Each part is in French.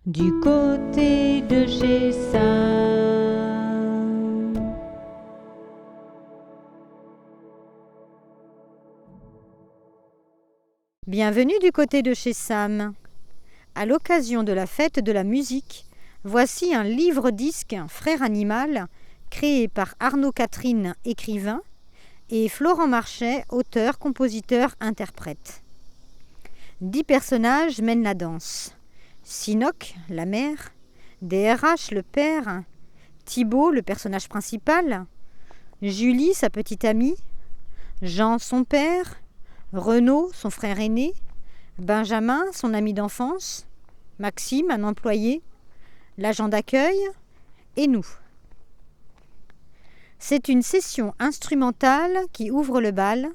du côté de chez Sam. Bienvenue du côté de chez Sam. À l'occasion de la fête de la musique, voici un livre-disque Frère Animal, créé par Arnaud Catherine, écrivain, et Florent Marchais, auteur, compositeur, interprète. 10 personnages mènent la danse. Sinoc, la mère, DRH, le père, Thibaut, le personnage principal, Julie, sa petite amie, Jean, son père, Renaud, son frère aîné, Benjamin, son ami d'enfance, Maxime, un employé, l'agent d'accueil, et nous. C'est une session instrumentale qui ouvre le bal,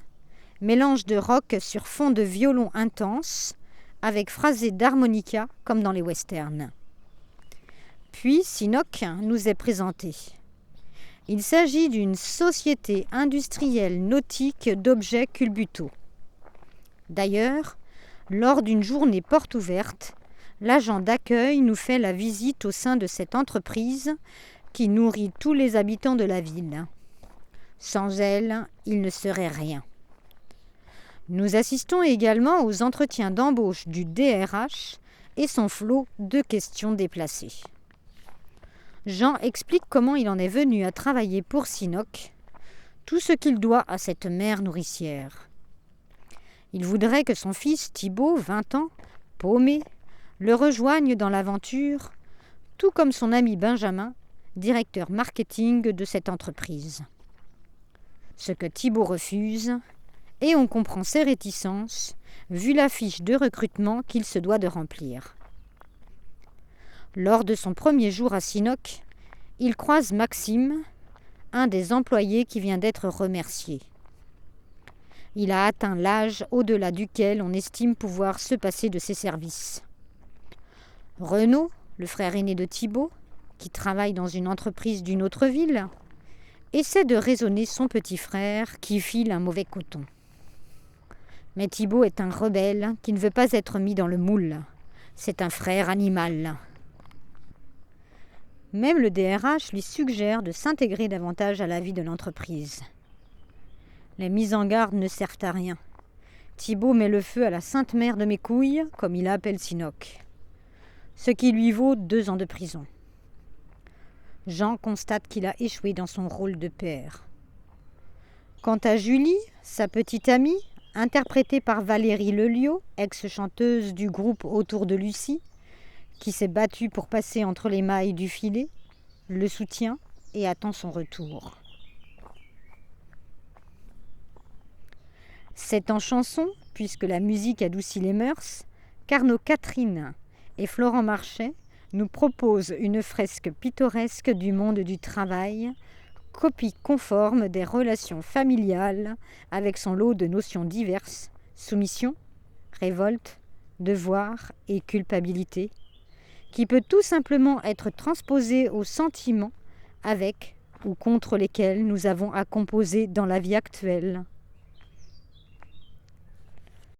mélange de rock sur fond de violon intense, avec phrasé d'harmonica comme dans les westerns. Puis Sinoc nous est présenté. Il s'agit d'une société industrielle nautique d'objets culbutaux. D'ailleurs, lors d'une journée porte ouverte, l'agent d'accueil nous fait la visite au sein de cette entreprise qui nourrit tous les habitants de la ville. Sans elle, il ne serait rien. Nous assistons également aux entretiens d'embauche du DRH et son flot de questions déplacées. Jean explique comment il en est venu à travailler pour Sinoc, tout ce qu'il doit à cette mère nourricière. Il voudrait que son fils Thibaut, 20 ans, paumé, le rejoigne dans l'aventure, tout comme son ami Benjamin, directeur marketing de cette entreprise. Ce que Thibaut refuse, et on comprend ses réticences, vu la fiche de recrutement qu'il se doit de remplir. Lors de son premier jour à Sinoc, il croise Maxime, un des employés qui vient d'être remercié. Il a atteint l'âge au-delà duquel on estime pouvoir se passer de ses services. Renaud, le frère aîné de Thibaut, qui travaille dans une entreprise d'une autre ville, essaie de raisonner son petit frère qui file un mauvais coton. Mais Thibaut est un rebelle qui ne veut pas être mis dans le moule. C'est un frère animal. Même le DRH lui suggère de s'intégrer davantage à la vie de l'entreprise. Les mises en garde ne servent à rien. Thibaut met le feu à la sainte mère de mes couilles, comme il appelle Sinoc. Ce qui lui vaut 2 ans de prison. Jean constate qu'il a échoué dans son rôle de père. Quant à Julie, sa petite amie, interprétée par Valérie Lelio, ex-chanteuse du groupe Autour de Lucie, qui s'est battue pour passer entre les mailles du filet, le soutient et attend son retour. C'est en chanson, puisque la musique adoucit les mœurs, qu'Arnaud Catherine et Florent Marchais nous proposent une fresque pittoresque du monde du travail, copie conforme des relations familiales avec son lot de notions diverses, soumission, révolte, devoir et culpabilité, qui peut tout simplement être transposée aux sentiments avec ou contre lesquels nous avons à composer dans la vie actuelle.